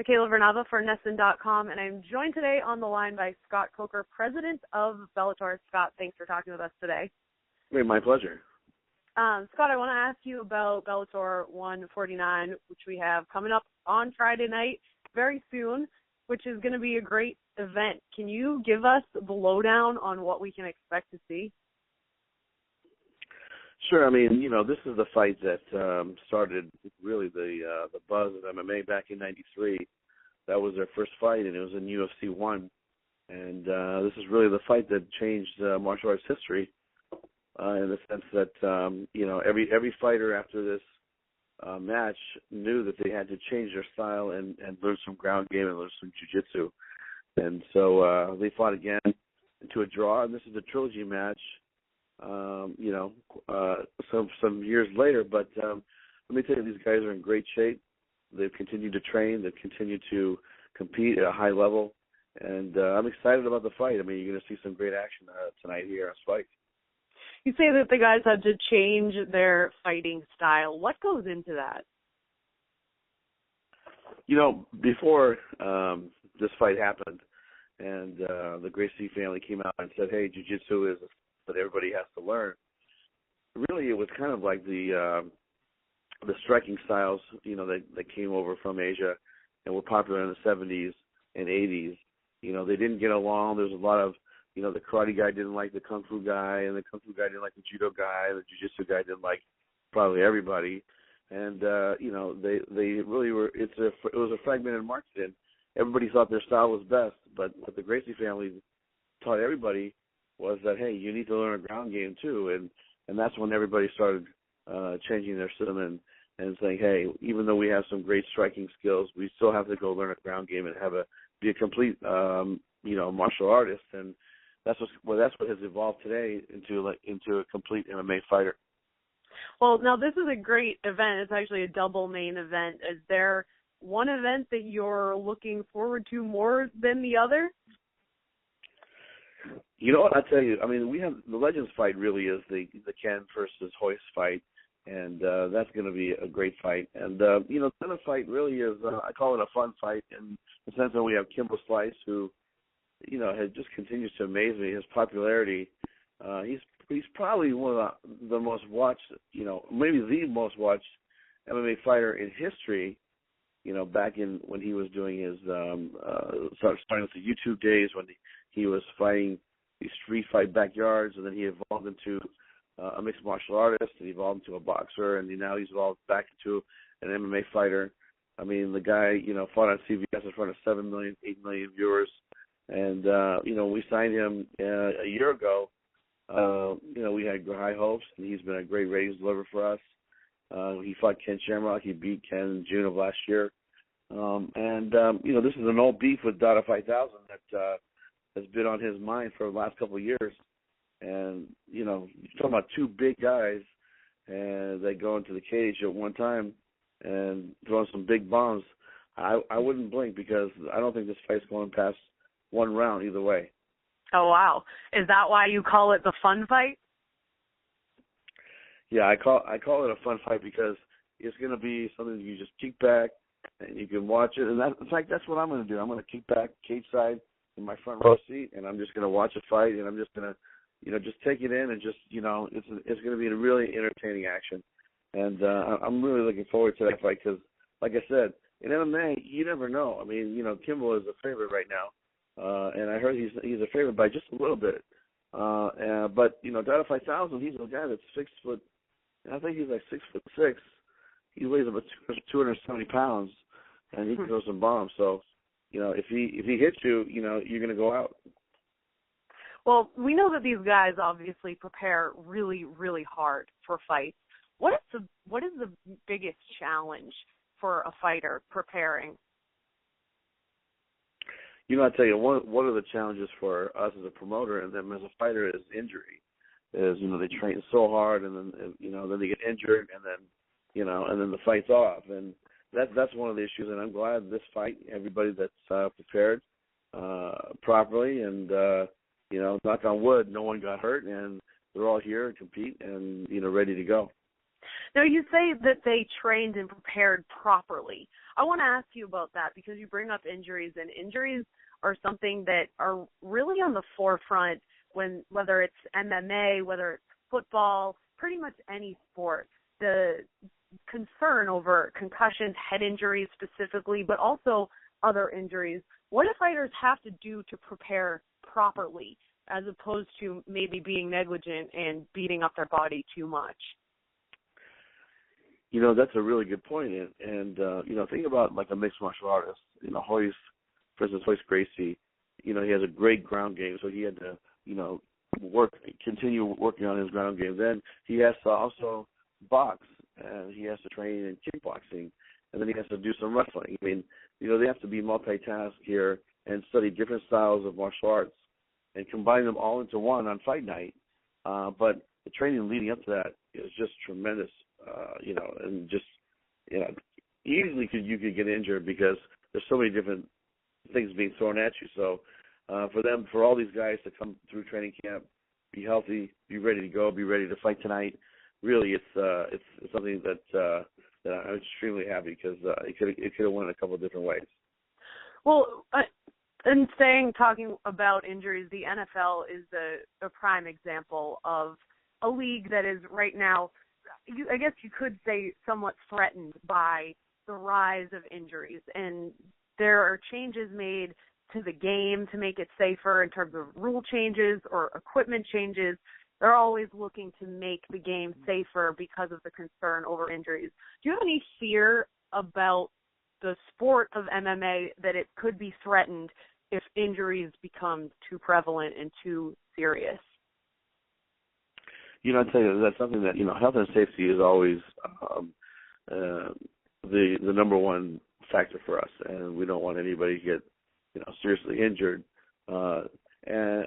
Michaela Vernava for Nesson.com, and I'm joined today on the line by Scott Coker, president of Bellator. Scott, thanks for talking with us today. Hey, my pleasure. Scott, I want to ask you about Bellator 149, which we have coming up on Friday night very soon, which is going to be a great event. Can you give us the lowdown on what we can expect to see? Sure. I mean, this is the fight that started really the buzz of MMA back in '93. That was their first fight, and it was in UFC 1. And this is really the fight that changed martial arts history in the sense that, every fighter after this match knew that they had to change their style and learn some ground game and learn some jiu-jitsu. And so they fought again to a draw, and this is a trilogy match. Some years later, but let me tell you, these guys are in great shape. They've continued to train. They've continued to compete at a high level, and I'm excited about the fight. I mean, you're going to see some great action tonight here on Spike. You say that the guys had to change their fighting style. What goes into that? Before this fight happened, and the Gracie family came out and said, "Hey, jiu-jitsu is that everybody has to learn." Really, it was kind of like the striking styles, that came over from Asia and were popular in the 70s and 80s. They didn't get along. There was a lot of, the karate guy didn't like the kung fu guy, and the kung fu guy didn't like the judo guy, the jiu-jitsu guy didn't like probably everybody. And they really were. It was a fragmented market, and everybody thought their style was best. But what the Gracie family taught everybody was that, hey, you need to learn a ground game too, and that's when everybody started changing their system and saying, hey, even though we have some great striking skills, we still have to go learn a ground game and be a complete martial artist, and that's what has evolved today into a complete MMA fighter. Well, now this is a great event. It's actually a double main event. Is there one event that you're looking forward to more than the other? You know what, I tell you, I mean, we have the Legends fight really is the Ken versus Hoist fight, and that's going to be a great fight. And, the other fight really is, I call it a fun fight in the sense that we have Kimbo Slice, who, has just continues to amaze me. His popularity, he's probably one of the most watched, maybe the most watched MMA fighter in history, back in when he was doing his, starting with the YouTube days when he was fighting these street fight backyards, and then he evolved into a mixed martial artist, and he evolved into a boxer, and now he's evolved back into an MMA fighter. I mean, the guy, fought on CBS in front of 7 million, 8 million viewers, and, we signed him a year ago. We had high hopes, and he's been a great ratings deliverer for us. He fought Ken Shamrock. He beat Ken in June of last year. This is an old beef with Dada 5000 that has been on his mind for the last couple of years. And, you're talking about two big guys, and they go into the cage at one time and throw some big bombs. I wouldn't blink because I don't think this fight's going past one round either way. Oh, wow. Is that why you call it the fun fight? Yeah, I call it a fun fight because it's going to be something you just kick back and you can watch it. And in fact, that's what I'm going to do. I'm going to kick back cage side in my front row seat, and I'm just going to watch a fight, and I'm just going to, just take it in and just, it's going to be a really entertaining action. And I'm really looking forward to that fight because, like I said, in MMA, you never know. I mean, Kimbo is a favorite right now, and I heard he's a favorite by just a little bit. But Dada 5000, he's a guy that's 6 foot. I think he's like 6'6". He weighs about 270 pounds, and he can throw some bombs. So, if he hits you, you're going to go out. Well, we know that these guys obviously prepare really, really hard for fights. What is the biggest challenge for a fighter preparing? I tell you, one of the challenges for us as a promoter and them as a fighter is injury. Is they train so hard, and then then they get injured, and then the fight's off, and that's one of the issues. And I'm glad this fight, everybody that's prepared properly, and knock on wood, no one got hurt, and they're all here to compete and ready to go. Now, you say that they trained and prepared properly. I want to ask you about that because you bring up injuries, and injuries are something that are really on the forefront whether it's MMA, whether it's football, pretty much any sport. The concern over concussions, head injuries specifically, but also other injuries. What do fighters have to do to prepare properly as opposed to maybe being negligent and beating up their body too much? That's a really good point. And think about like a mixed martial artist, Royce versus Gracie. He has a great ground game, so he had to, continue working on his ground game. Then he has to also box, and he has to train in kickboxing, and then he has to do some wrestling. I mean, they have to be multitask here and study different styles of martial arts and combine them all into one on fight night. But the training leading up to that is just tremendous, and just, easily you could get injured because there's so many different things being thrown at you. So for all these guys to come through training camp, be healthy, be ready to go, be ready to fight tonight, really it's something that I'm extremely happy because it could have went a couple of different ways. Well, and talking about injuries, the NFL is a prime example of a league that is right now, I guess you could say, somewhat threatened by the rise of injuries. And there are changes made to the game to make it safer in terms of rule changes or equipment changes. They're always looking to make the game safer because of the concern over injuries. Do you have any fear about the sport of MMA that it could be threatened if injuries become too prevalent and too serious? I'd say that's something that, health and safety is always the number one factor for us, and we don't want anybody to get, seriously injured. And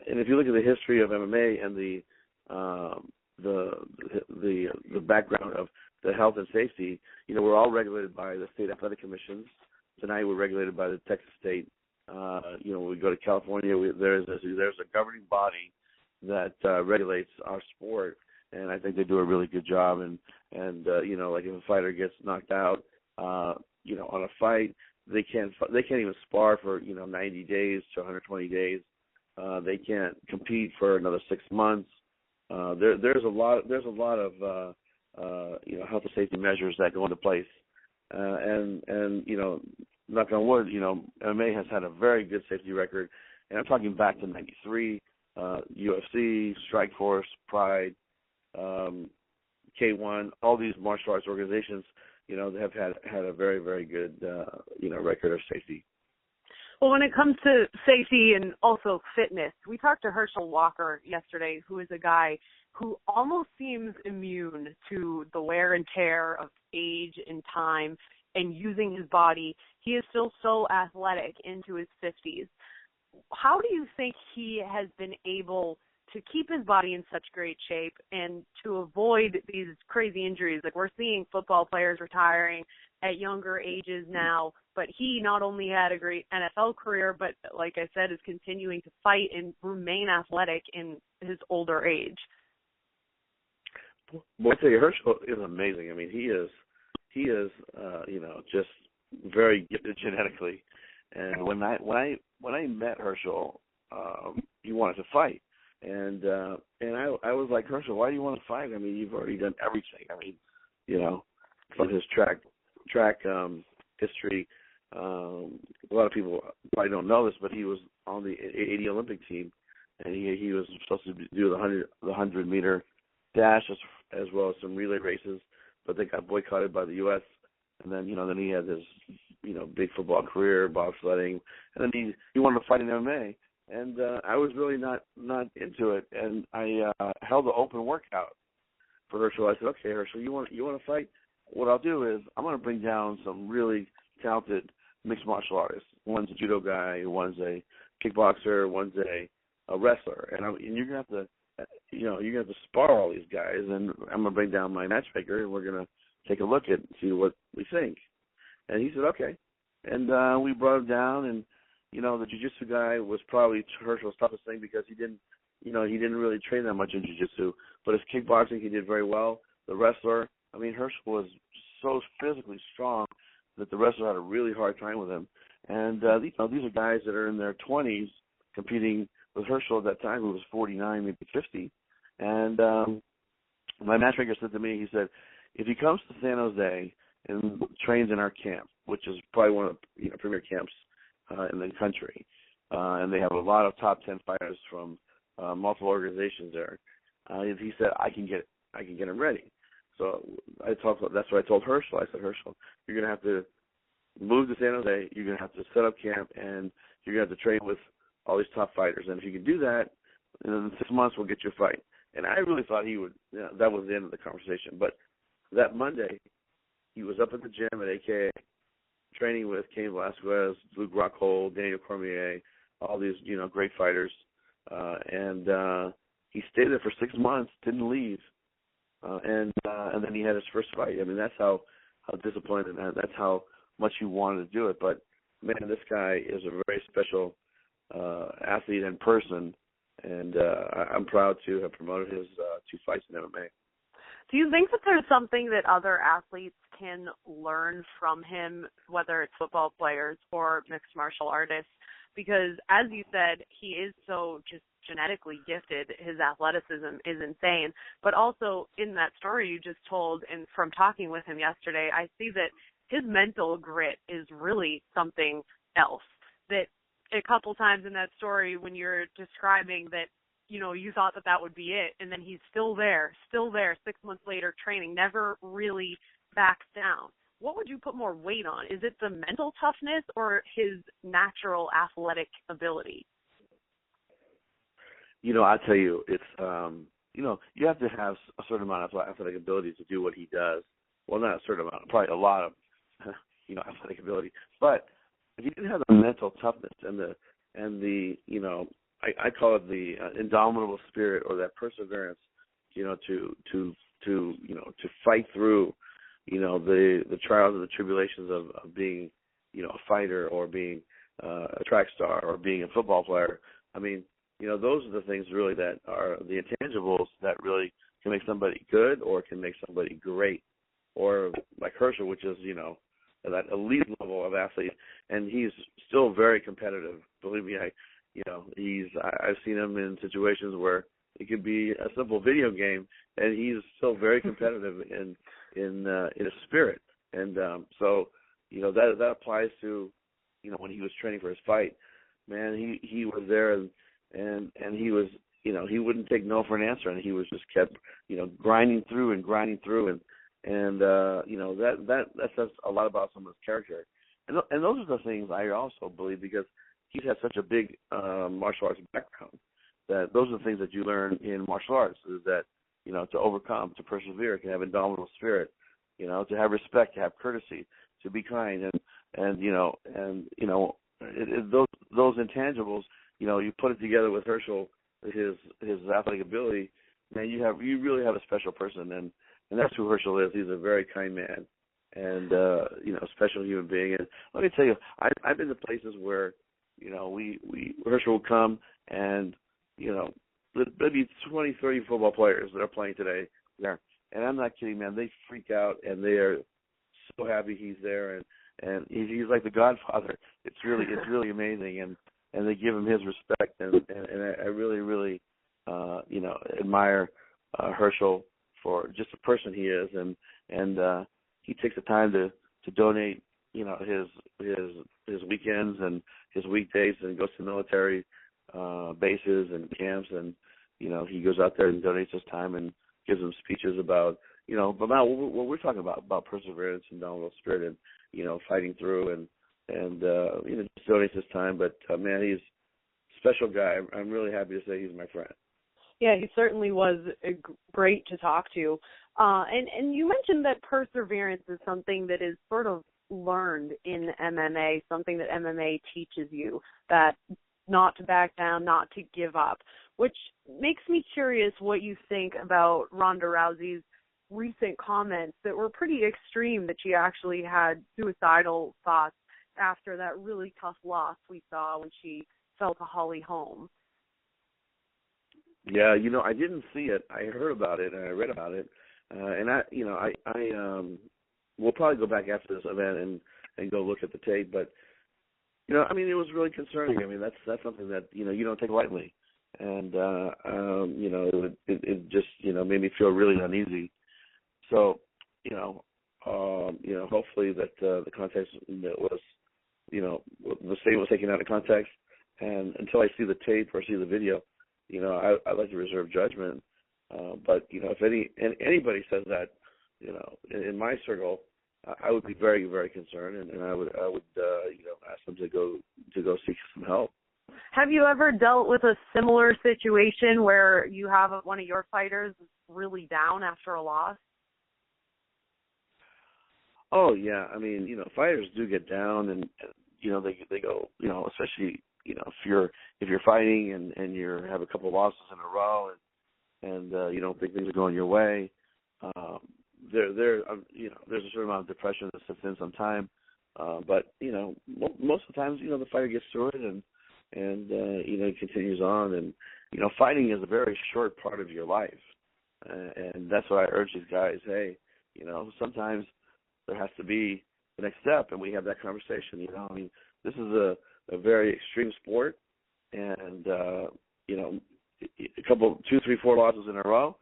if you look at the history of MMA and the background of the health and safety, we're all regulated by the state athletic commissions. Tonight we're regulated by the Texas state. When we go to California, there's a governing body that regulates our sport, and I think they do a really good job. And like if a fighter gets knocked out, on a fight, they can't even spar for 90 days to 120 days. They can't compete for another 6 months. There's a lot of health and safety measures that go into place, and knock on wood, MMA has had a very good safety record, and I'm talking back to '93, UFC, Strikeforce, Pride, K1, all these martial arts organizations, they have had a very, very good record of safety. Well, when it comes to safety and also fitness, we talked to Herschel Walker yesterday, who is a guy who almost seems immune to the wear and tear of age and time and using his body. He is still so athletic into his 50s. How do you think he has been able to keep his body in such great shape and to avoid these crazy injuries? Like, we're seeing football players retiring at younger ages now, but he not only had a great NFL career, but like I said, is continuing to fight and remain athletic in his older age. Well, I tell you, Herschel is amazing. I mean, he is just very gifted genetically. And when I met Herschel, he wanted to fight, and I was like, Herschel, why do you want to fight? I mean, you've already done everything. I mean, from his track history. A lot of people probably don't know this, but he was on the 80 Olympic team, and he was supposed to do the 100-meter dash as well as some relay races, but they got boycotted by the U.S. And then then he had this big football career, bobsledding, and then he wanted to fight in MMA, and I was really not into it, and I held an open workout for Herschel. I said, okay, Herschel, you want to fight? What I'll do is I'm going to bring down some really talented mixed martial artists. One's a judo guy, one's a kickboxer, one's a wrestler, and you're gonna have to, you're gonna have to spar all these guys, and I'm gonna bring down my matchmaker, and we're gonna take a look at see what we think. And he said, okay, and we brought him down, and the jiu-jitsu guy was probably Herschel's toughest thing because he didn't really train that much in jiu-jitsu, but his kickboxing he did very well. The wrestler, I mean, Herschel was so physically strong that the wrestler had a really hard time with him. And these are guys that are in their 20s competing with Herschel at that time, who was 49, maybe 50. And my matchmaker said to me, he said, if he comes to San Jose and trains in our camp, which is probably one of the premier camps in the country, and they have a lot of top 10 fighters from multiple organizations there, he said, I can get him ready. So that's what I told Herschel. I said, Herschel, you're going to have to move to San Jose, you're going to have to set up camp, and you're going to have to train with all these top fighters. And if you can do that, in 6 months we'll get you a fight. And I really thought he would, that was the end of the conversation. But that Monday, he was up at the gym at AKA, training with Cain Velasquez, Luke Rockhold, Daniel Cormier, all these, great fighters. And he stayed there for 6 months, didn't leave. And then he had his first fight. I mean, that's how disappointed, and that's how much he wanted to do it. But, man, this guy is a very special athlete and person, and I'm proud to have promoted his 2 fights in MMA. Do you think that there's something that other athletes can learn from him, whether it's football players or mixed martial artists? Because, as you said, he is so just genetically gifted. His athleticism is insane. But also, in that story you just told, and from talking with him yesterday, I see that his mental grit is really something else. That a couple times in that story when you're describing that, you thought that would be it, and then he's still there 6 months later training, never really backs down. What would you put more weight on? Is it the mental toughness or his natural athletic ability? I tell you, it's, you have to have a certain amount of athletic ability to do what he does. Well, not a certain amount, probably a lot of, athletic ability. But if you didn't have the mental toughness and the I call it the indomitable spirit, or that perseverance, to fight through, the trials and the tribulations of being, a fighter, or being a track star, or being a football player. I mean, those are the things really that are the intangibles that really can make somebody good or can make somebody great. Or like Herschel, which is, that elite level of athlete, and he's still very competitive. Believe me, I've seen him in situations where it could be a simple video game, and he's still very competitive in his spirit. And so that applies to when he was training for his fight. Man, he was there, and he was he wouldn't take no for an answer, and he was just kept grinding through, and that says a lot about someone's character. And those are the things I also believe, because he's had such a big martial arts background, that those are the things that you learn in martial arts, is that, to overcome, to persevere, to have indomitable spirit, to have respect, to have courtesy, to be kind, and those intangibles, you put it together with Herschel, his athletic ability, man, you really have a special person, and that's who Herschel is. He's a very kind man, and special human being. And let me tell you, I've been to places where Herschel will come, and there'll be 20, 30 football players that are playing today there, and I'm not kidding, man. They freak out, and they are so happy he's there, and he's like the Godfather. It's really amazing, and they give him his respect, and I really, really admire Herschel for just the person he is, and he takes the time to donate his weekends and his weekdays, and goes to military bases and camps, and he goes out there and donates his time and gives them speeches about about what we're talking about perseverance and indomitable spirit, and fighting through, and just donates his time. But man, he's a special guy. I'm really happy to say he's my friend. Yeah, he certainly was great to talk to. And you mentioned that perseverance is something that is sort of learned in MMA, something that MMA teaches you, that not to back down, not to give up, which makes me curious what you think about Ronda Rousey's recent comments that were pretty extreme, that she actually had suicidal thoughts after that really tough loss we saw when she fell to Holly Holm. Yeah, I didn't see it. I heard about it and I read about it, and we'll probably go back after this event and go look at the tape. But you know, I mean, it was really concerning. I mean, that's something that you don't take lightly, and you know, it just made me feel really uneasy. So hopefully that the context was the statement was taken out of context, and until I see the tape or see the video, I'd like to reserve judgment. But if anybody says that, in my circle, I would be very, very concerned, and I would ask them to go seek some help. Have you ever dealt with a similar situation where you have one of your fighters really down after a loss? Oh yeah, I mean, fighters do get down, and they go, especially if you're fighting and you have a couple of losses in a row, and you don't think things are going your way. There's a certain amount of depression that sets in sometime, but most of the times the fighter gets through it and he continues on, and fighting is a very short part of your life, and that's why I urge these guys. Hey, sometimes there has to be the next step, and we have that conversation. I mean, this is a very extreme sport, and a couple, 2, 3, 4 losses in a row,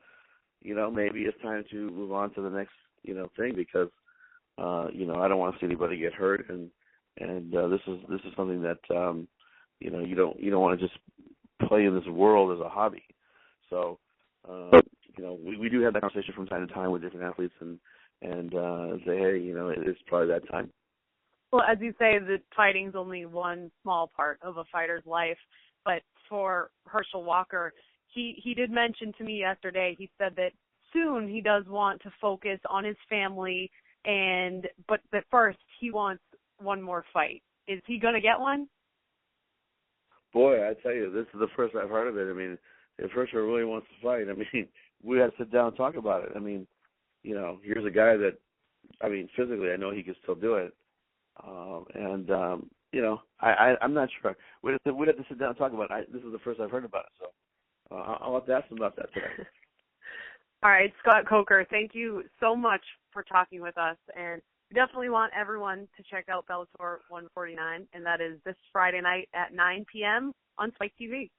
maybe it's time to move on to the next, thing, because, I don't want to see anybody get hurt, and this is something that, you don't want to just play in this world as a hobby. So, we do have that conversation from time to time with different athletes, and say, hey, it's probably that time. Well, as you say, the fighting's only one small part of a fighter's life, but for Herschel Walker, he did mention to me yesterday, he said that soon he does want to focus on his family, but that first he wants one more fight. Is he going to get one? Boy, I tell you, this is the first I've heard of it. I mean, if Herschel really wants to fight, I mean, we have to sit down and talk about it. I mean, here's a guy that, I mean, physically I know he can still do it. I'm not sure. We'd have to sit down and talk about it. This is the first I've heard about it, so I'll have to ask him about that today. All right, Scott Coker, thank you so much for talking with us, and we definitely want everyone to check out Bellator 149, and that is this Friday night at 9 p.m. on SpikeTV.